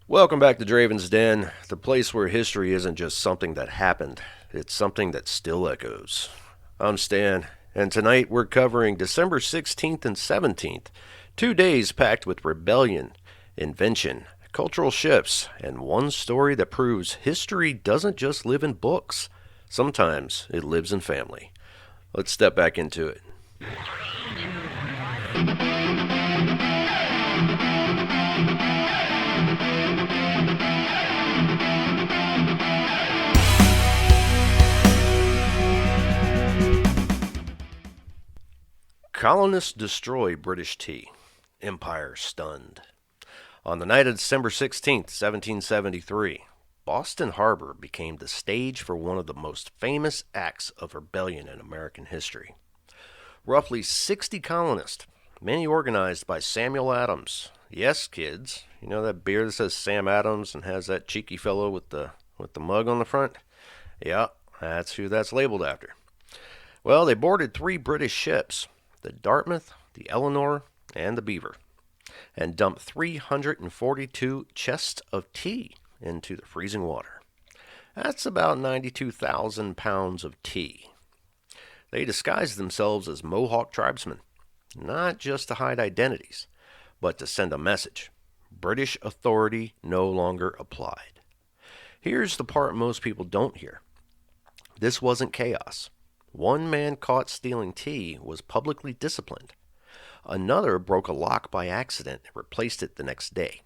Welcome back to Dravin's Den, the place where history isn't just something that happened, it's something that still echoes. I'm Stan, and tonight we're covering December 16th and 17th, 2 days packed with rebellion, invention, cultural shifts, and one story that proves history doesn't just live in books. Sometimes it lives in family. Let's step back into it. Colonists destroy British tea. Empire stunned. On the night of December 16th, 1773, Boston Harbor became the stage for one of the most famous acts of rebellion in American history. Roughly 60 colonists, many organized by Samuel Adams. Yes, kids, you know that beer that says Sam Adams and has that cheeky fellow with the mug on the front? Yeah, that's who that's labeled after. Well, they boarded three British ships, the Dartmouth, the Eleanor, and the Beaver, and dumped 342 chests of tea into the freezing water. That's about 92,000 pounds of tea. They disguised themselves as Mohawk tribesmen, not just to hide identities, but to send a message. British authority no longer applied. Here's the part most people don't hear. This wasn't chaos. One man caught stealing tea was publicly disciplined. Another broke a lock by accident and replaced it the next day.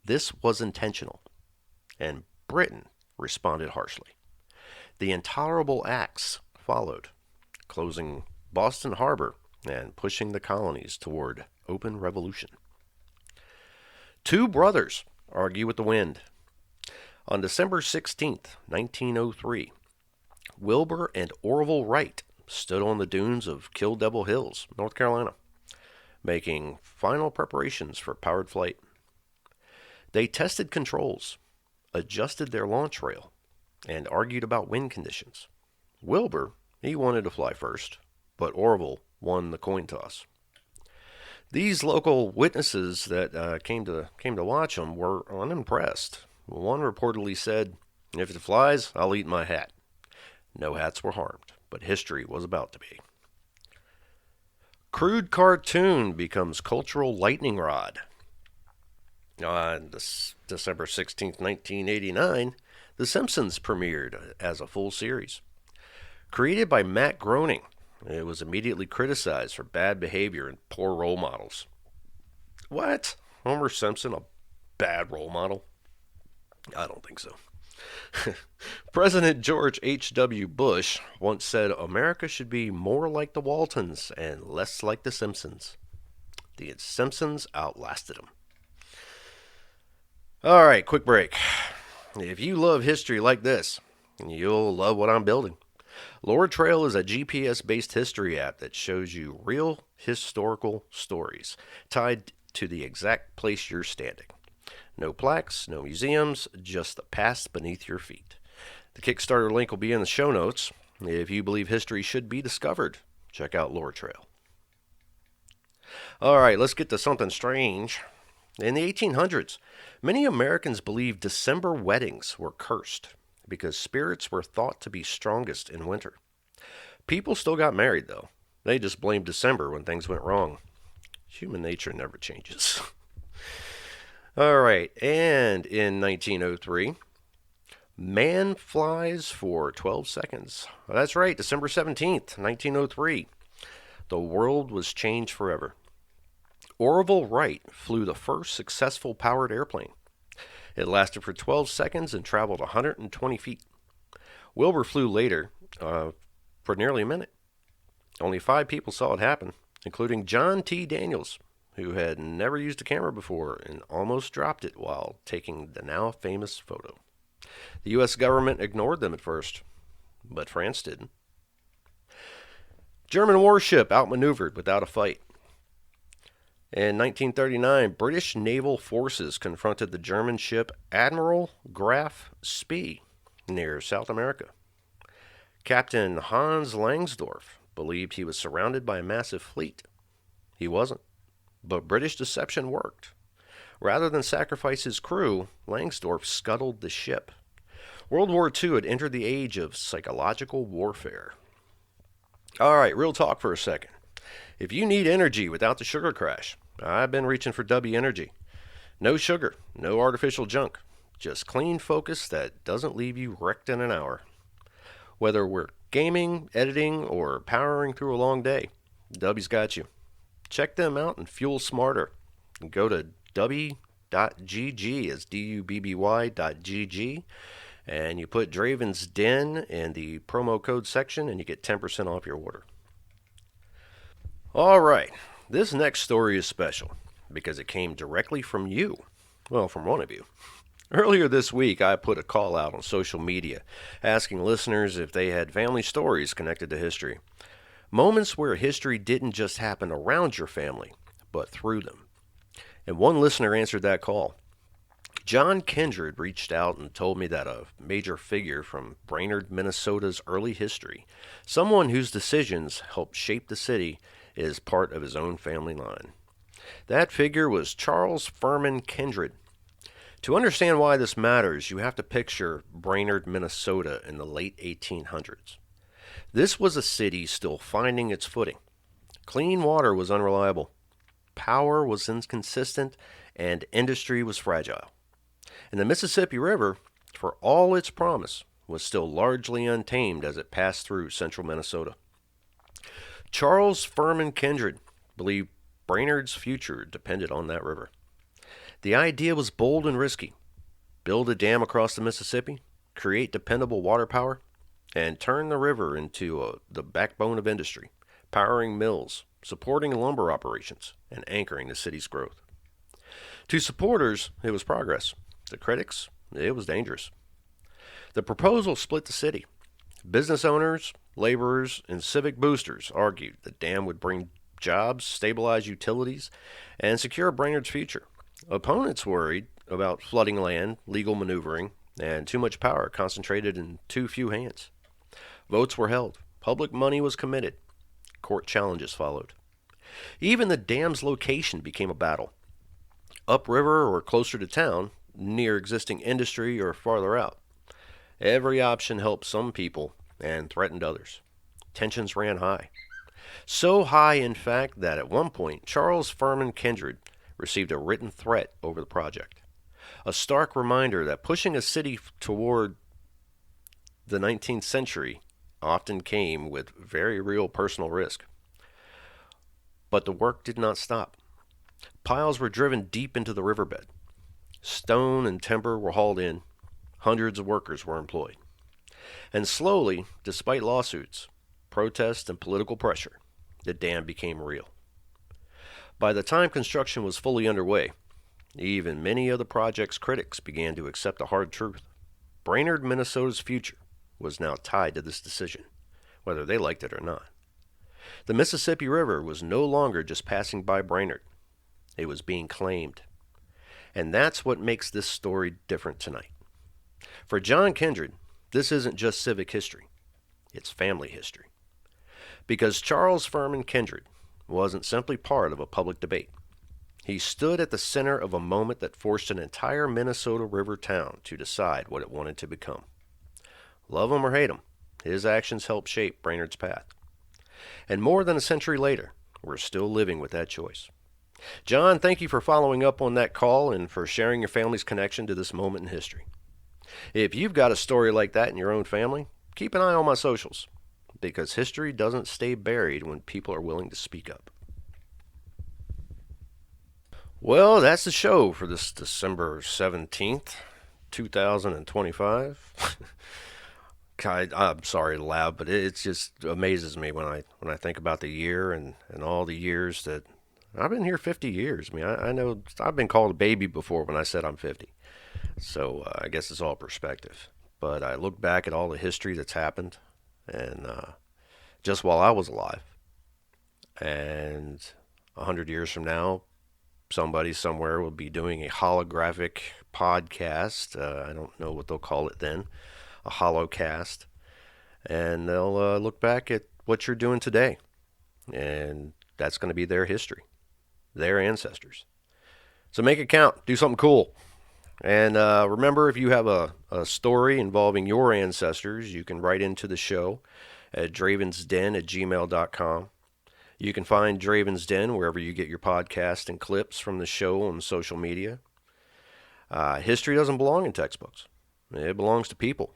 This was intentional, and Britain responded harshly. The intolerable acts followed, closing Boston Harbor and pushing the colonies toward open revolution. Two brothers argue with the wind. On December 16th, 1903, Wilbur and Orville Wright stood on the dunes of Kill Devil Hills, North Carolina, making final preparations for powered flight. They tested controls, adjusted their launch rail, and argued about wind conditions. Wilbur, he wanted to fly first, but Orville won the coin toss. These local witnesses that came to watch them were unimpressed. One reportedly said, "If it flies, I'll eat my hat." No hats were harmed, but history was about to be. Crude cartoon becomes cultural lightning rod. On December 16th, 1989, The Simpsons premiered as a full series. Created by Matt Groening, it was immediately criticized for bad behavior and poor role models. What? Homer Simpson a bad role model? I don't think so. President George H.W. Bush once said America should be more like the Waltons and less like the Simpsons. The Simpsons outlasted them. All right, quick break. If you love history like this, you'll love what I'm building. Lore Trail is a GPS-based history app that shows you real historical stories tied to the exact place you're standing. No plaques, no museums, just the past beneath your feet. The Kickstarter link will be in the show notes. If you believe history should be discovered, check out Lore Trail. All right, let's get to something strange. In the 1800s, many Americans believed December weddings were cursed because spirits were thought to be strongest in winter. People still got married, though. They just blamed December when things went wrong. Human nature never changes. All right, and in 1903, man flies for 12 seconds. That's right, December 17th, 1903. The world was changed forever. Orville Wright flew the first successful powered airplane. It lasted for 12 seconds and traveled 120 feet. Wilbur flew later for nearly a minute. Only 5 people saw it happen, including John T. Daniels, who had never used a camera before and almost dropped it while taking the now famous photo. The U.S. government ignored them at first, but France didn't. German warship outmaneuvered without a fight. In 1939, British naval forces confronted the German ship Admiral Graf Spee near South America. Captain Hans Langsdorff believed he was surrounded by a massive fleet. He wasn't, but British deception worked. Rather than sacrifice his crew, Langsdorff scuttled the ship. World War II had entered the age of psychological warfare. All right, real talk for a second. If you need energy without the sugar crash, I've been reaching for W Energy. No sugar, no artificial junk, just clean focus that doesn't leave you wrecked in an hour. Whether we're gaming, editing, or powering through a long day, W's got you. Check them out and fuel smarter. Go to w.gg as dubby.gg and you put Dravin's Den in the promo code section and you get 10% off your order. All right, this next story is special because it came directly from you. Well, from one of you. Earlier this week, I put a call out on social media asking listeners if they had family stories connected to history. Moments where history didn't just happen around your family, but through them. And one listener answered that call. John Kindred reached out and told me that a major figure from Brainerd, Minnesota's early history, someone whose decisions helped shape the city, is part of his own family line. That figure was Charles Furman Kindred. To understand why this matters, you have to picture Brainerd, Minnesota in the late 1800s. This was a city still finding its footing. Clean water was unreliable, power was inconsistent, and industry was fragile. And the Mississippi River, for all its promise, was still largely untamed as it passed through central Minnesota. Charles Furman Kindred believed Brainerd's future depended on that river. The idea was bold and risky. Build a dam across the Mississippi, create dependable water power, and turn the river into the backbone of industry, powering mills, supporting lumber operations, and anchoring the city's growth. To supporters, it was progress. To critics, it was dangerous. The proposal split the city. Business owners, laborers, and civic boosters argued the dam would bring jobs, stabilize utilities, and secure Brainerd's future. Opponents worried about flooding land, legal maneuvering, and too much power concentrated in too few hands. Votes were held. Public money was committed. Court challenges followed. Even the dam's location became a battle. Upriver or closer to town, near existing industry or farther out. Every option helped some people and threatened others. Tensions ran high. So high, in fact, that at one point Charles Furman Kindred received a written threat over the project. A stark reminder that pushing a city toward the 19th century often came with very real personal risk. But the work did not stop. Piles were driven deep into the riverbed. Stone and timber were hauled in. Hundreds of workers were employed. And slowly, despite lawsuits, protests, and political pressure, the dam became real. By the time construction was fully underway, even many of the project's critics began to accept a hard truth. Brainerd, Minnesota's future was now tied to this decision, whether they liked it or not. The Mississippi River was no longer just passing by Brainerd. It was being claimed. And that's what makes this story different tonight. For John Kindred, this isn't just civic history. It's family history. Because Charles Furman Kindred wasn't simply part of a public debate. He stood at the center of a moment that forced an entire Minnesota River town to decide what it wanted to become. Love him or hate him, his actions helped shape Brainerd's path. And more than a century later, we're still living with that choice. John, thank you for following up on that call and for sharing your family's connection to this moment in history. If you've got a story like that in your own family, keep an eye on my socials, because history doesn't stay buried when people are willing to speak up. Well, that's the show for this December 17th, 2025. I'm sorry to laugh, but it just amazes me when I think about the year and all the years that I've been here 50 years. I mean, I know I've been called a baby before when I said I'm 50. So I guess it's all perspective. But I look back at all the history that's happened, and just while I was alive. And 100 years from now, somebody somewhere will be doing a holographic podcast. I don't know what they'll call it then, a holocast. And they'll look back at what you're doing today. And that's going to be their history, their ancestors. So make it count. Do something cool. And remember, if you have a story involving your ancestors, you can write into the show at dravinsden@gmail.com. You can find Draven's Den wherever you get your podcast and clips from the show on social media. History doesn't belong in textbooks. It belongs to people.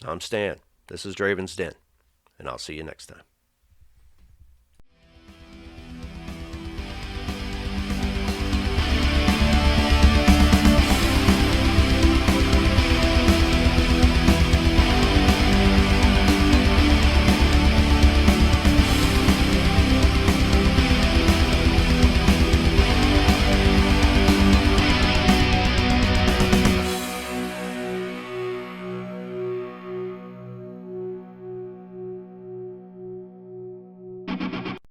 I'm Stan. This is Draven's Den, and I'll see you next time.